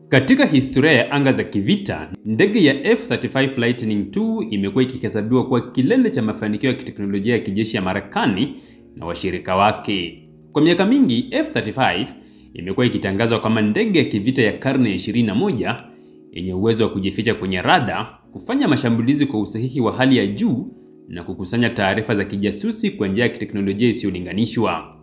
Katika historia ya anga za kivita, ndege ya F-35 Lightning II imekuwa ikihesabiwa kuwa kilele cha mafanikio ya kiteknolojia ya kijeshi ya Marekani na washirika wake. Kwa miaka mingi, F-35 imekuwa ikitangazwa kama ndege ya kivita ya karne ya 21 yenye uwezo wa kujificha kwenye rada, kufanya mashambulizi kwa usahihi wa hali ya juu na kukusanya taarifa za kijasusi kwa njia ya kiteknolojia isiyolinganishwa.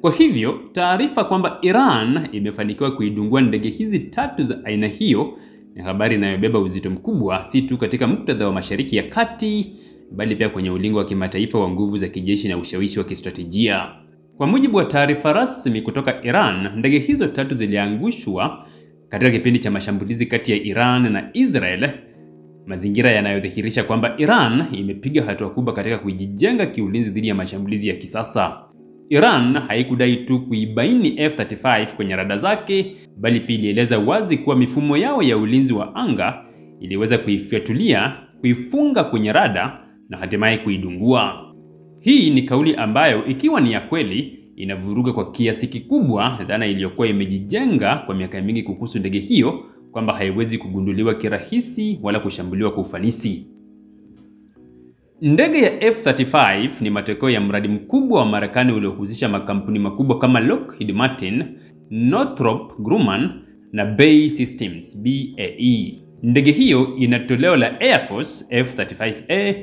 Kwa hivyo, taarifa kwamba Iran imefanikiwa kuidungua ndege hizi tatu za aina hiyo ni habari inayobeba uzito mkubwa, si tu katika muktadha wa Mashariki ya Kati, bali pia kwenye ulingo wa kimataifa wa nguvu za kijeshi na ushawishi wa kistratejia. Kwa mujibu wa taarifa rasmi kutoka Iran, ndege hizo tatu ziliangushwa katika kipindi cha mashambulizi kati ya Iran na Israel, mazingira yanayodhihirisha kwamba Iran imepiga hatua kubwa katika kujijenga kiulinzi dhidi ya mashambulizi ya kisasa. Iran haikudai tu kuibaini F-35 kwenye rada zake, bali pia ilieleza wazi kuwa mifumo yao ya ulinzi wa anga iliweza kuifyatulia, kuifunga kwenye rada na hatimaye kuidungua. Hii ni kauli ambayo, ikiwa ni ya kweli, inavuruga kwa kiasi kikubwa dhana iliyokuwa imejijenga kwa miaka mingi kuhusu ndege hiyo, kwamba haiwezi kugunduliwa kirahisi wala kushambuliwa kwa ufanisi. Ndege ya F-35 ni matokeo ya mradi mkubwa wa Marekani uliohusisha makampuni makubwa kama Lockheed Martin, Northrop Grumman na BAE Systems (BAE). Ndege hiyo ina toleo la Air Force F-35A,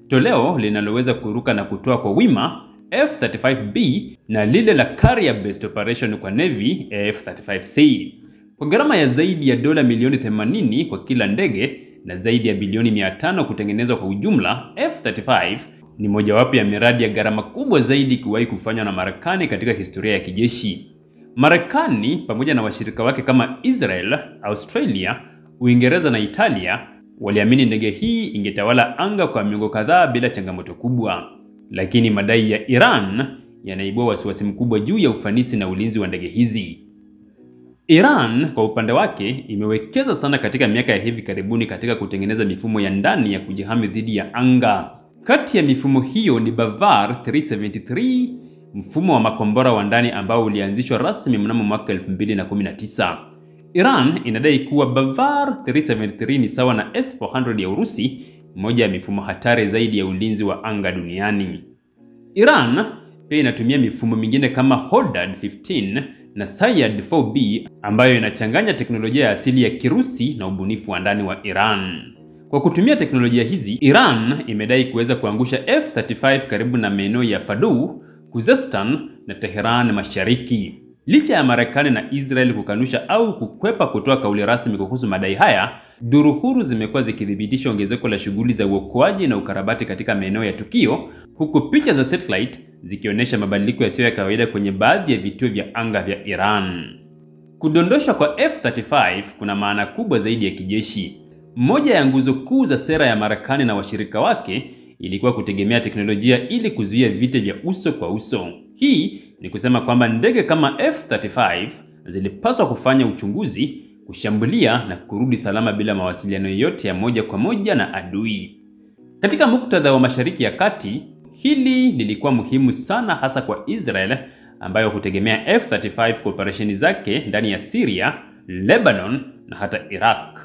toleo linaloweza kuruka na kutoa kwa wima F-35B, na lile la Carrier Based Operation kwa Navy F-35C. Kwa gharama ya zaidi ya dola milioni 80 kwa kila ndege na zaidi ya bilioni 500 kutengenezwa kwa ujumla, F-35 ni mojawapo ya miradi ya gharama kubwa zaidi kuwahi kufanywa na Marekani katika historia ya kijeshi. Marekani pamoja na washirika wake kama Israel, Australia, Uingereza na Italia waliamini ndege hii ingetawala anga kwa miongo kadhaa bila changamoto kubwa. Lakini madai ya Iran yanaibua wasiwasi mkubwa juu ya ufanisi na ulinzi wa ndege hizi. Iran kwa upande wake imewekeza sana katika miaka ya hivi karibuni katika kutengeneza mifumo ya ndani ya kujihami dhidi ya anga. Kati ya mifumo hiyo ni Bavar 373, mfumo wa makombora wa ndani ambao ulianzishwa rasmi mnamo mwaka 2019. Iran inadai kuwa Bavar 373 ni sawa na S-400 ya Urusi, moja ya mifumo hatari zaidi ya ulinzi wa anga duniani. Iran pia inatumia mifumo mingine kama Hodad 15 na Sayad 4B ambayo inachanganya teknolojia ya asili ya Kirusi na ubunifu wa ndani wa Iran. Kwa kutumia teknolojia hizi, Iran imedai kuweza kuangusha F-35 karibu na maeneo ya Fordow, Khuzestan na Tehran Mashariki. Licha ya Marekani na Israel kukanusha au kukwepa kutoa kauli rasmi kuhusu madai haya, duru huru zimekuwa zikithibitisha ongezeko la shughuli za uokoaji na ukarabati katika maeneo ya tukio, huku picha za satellite zikionyesha mabadiliko yasiyo ya kawaida kwenye baadhi ya vituo vya anga vya Iran. Kudondoshwa kwa F-35 kuna maana kubwa zaidi ya kijeshi. Moja ya nguzo kuu za sera ya Marekani na washirika wake ilikuwa kutegemea teknolojia ili kuzuia vita vya uso kwa uso. Hii ni kusema kwamba ndege kama F-35 zilipaswa kufanya uchunguzi, kushambulia na kurudi salama bila mawasiliano yoyote ya moja kwa moja na adui. Katika muktadha wa Mashariki ya Kati, hili lilikuwa muhimu sana, hasa kwa Israel ambayo hutegemea F-35 kwa operesheni zake ndani ya Syria, Lebanon na hata Iraq.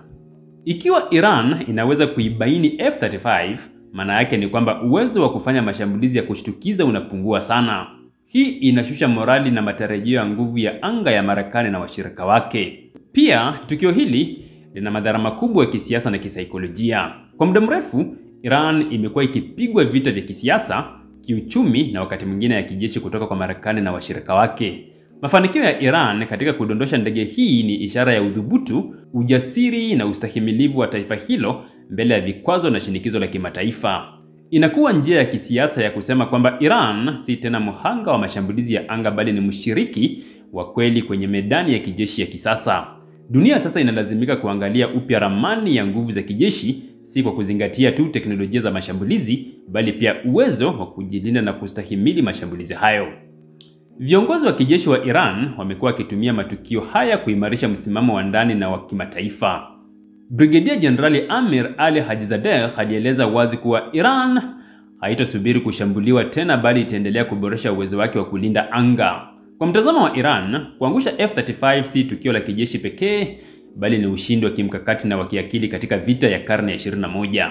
Ikiwa Iran inaweza kuibaini F-35, maana yake ni kwamba uwezo wa kufanya mashambulizi ya kushtukiza unapungua sana. Hii inashusha morali na matarajio ya nguvu ya anga ya Marekani na washirika wake. Pia, tukio hili lina madhara makubwa ya kisiasa na kisaikolojia. Kwa muda mrefu, Iran imekuwa ikipigwa vita vya kisiasa, kiuchumi na wakati mwingine ya kijeshi kutoka kwa Marekani na washirika wake. Mafanikio ya Iran katika kudondosha ndege hii ni ishara ya udhubutu, ujasiri na ustahimilivu wa taifa hilo mbele ya vikwazo na shinikizo la kimataifa. Inakuwa njia ya kisiasa ya kusema kwamba Iran si tena mhanga wa mashambulizi ya anga, bali ni mshiriki wa kweli kwenye medani ya kijeshi ya kisasa. Dunia sasa inalazimika kuangalia upya ramani ya nguvu za kijeshi, si kwa kuzingatia tu teknolojia za mashambulizi, bali pia uwezo wa kujilinda na kustahimili mashambulizi hayo. Viongozi wa kijeshi wa Iran wamekuwa wakitumia matukio haya kuimarisha msimamo wa ndani na wa kimataifa. Brigedia Jenerali Amir Ali Hajizadeh alieleza wazi kuwa Iran haitosubiri kushambuliwa tena, bali itaendelea kuboresha uwezo wake wa kulinda anga. Kwa mtazamo wa Iran, kuangusha F-35 si tukio la kijeshi pekee, bali ni ushindi wa kimkakati na wa kiakili katika vita ya karne ya 21.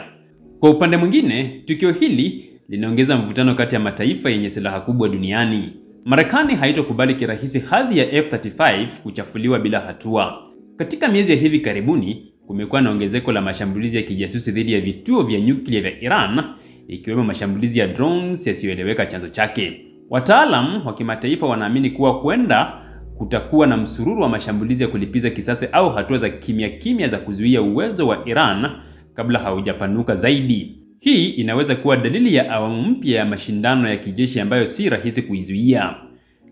Kwa upande mwingine, tukio hili linaongeza mvutano kati ya mataifa yenye silaha kubwa duniani. Marekani haitokubali kirahisi hadhi ya F-35 kuchafuliwa bila hatua. Katika miezi ya hivi karibuni, kumekuwa na ongezeko la mashambulizi ya kijasusi dhidi ya vituo vya nyuklia vya Iran, ikiwemo mashambulizi ya drones yasiyoeleweka chanzo chake. Wataalam wa kimataifa wanaamini kuwa huenda kutakuwa na msururu wa mashambulizi ya kulipiza kisasi au hatua za kimya za kuzuia uwezo wa Iran kabla haujapanuka zaidi. Hii inaweza kuwa dalili ya awamu mpya ya mashindano ya kijeshi ambayo si rahisi kuizuia.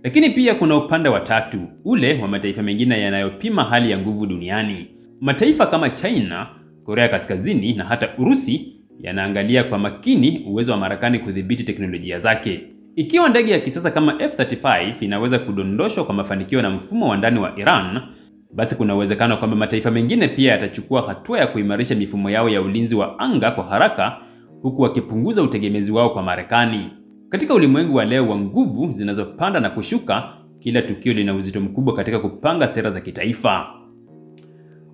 Lakini pia kuna upande wa tatu, ule wa mataifa mengine yanayopima hali ya nguvu duniani. Mataifa kama China, Korea Kaskazini na hata Urusi yanaangalia kwa makini uwezo wa Marekani kudhibiti teknolojia zake. Ikiwa ndege ya kisasa kama F-35 inaweza kudondoshwa kwa mafanikio na mfumo wa ndani wa Iran, basi kuna uwezekano kwamba mataifa mengine pia yatachukua hatua ya kuimarisha mifumo yao ya ulinzi wa anga kwa haraka, huku wakipunguza utegemezi wao kwa Marekani. Katika ulimwengu wa leo wa nguvu zinazopanda na kushuka, kila tukio lina uzito mkubwa katika kupanga sera za kitaifa.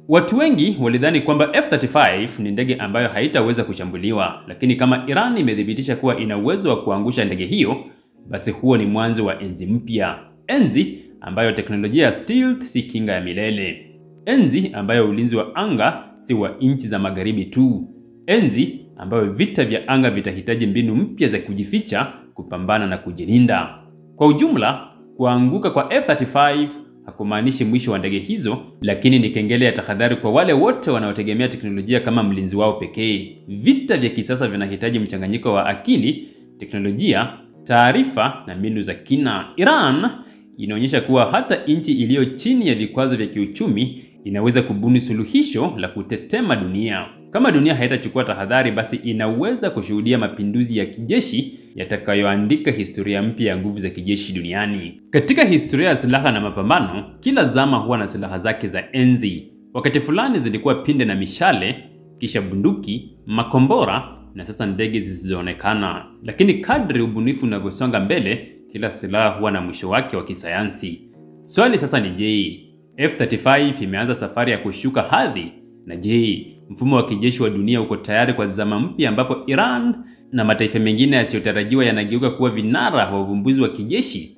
Watu wengi walidhani kwamba F-35 ni ndege ambayo haitaweza kushambuliwa, lakini kama Iran imethibitisha kuwa ina uwezo wa kuangusha ndege hiyo, basi huo ni mwanzo wa enzi mpya. Enzi ambayo teknolojia ya stealth si kinga ya milele. Enzi ambayo ulinzi wa anga si wa nchi za magharibi tu. Enzi ambayo vita vya anga vitahitaji mbinu mpya za kujificha, kupambana na kujilinda. Kwa ujumla, kuanguka kwa F-35 hakumaanishi mwisho wa ndege hizo, lakini ni kengele ya tahadhari kwa wale wote wanaotegemea teknolojia kama mlinzi wao pekee. Vita vya kisasa vinahitaji mchanganyiko wa akili, teknolojia, taarifa na mbinu za kina. Iran inaonyesha kuwa hata nchi iliyo chini ya vikwazo vya kiuchumi inaweza kubuni suluhisho la kutetema dunia. Kama dunia haitachukua tahadhari, basi inaweza kushuhudia mapinduzi ya kijeshi yatakayoandika historia mpya ya nguvu za kijeshi duniani. Katika historia ya silaha na mapambano, kila zama huwa na silaha zake za enzi. Wakati fulani zilikuwa pinde na mishale, kisha bunduki, makombora na sasa ndege zisizoonekana. Lakini kadri ubunifu unavyosonga mbele, kila silaha huwa na mwisho wake wa kisayansi. Swali sasa ni je, F-35 imeanza safari ya kushuka hadhi? Na je, mfumo wa kijeshi wa dunia uko tayari kwa zama mpya ambapo Iran na mataifa mengine yasiyotarajiwa yanageuka kuwa vinara wa uvumbuzi wa kijeshi?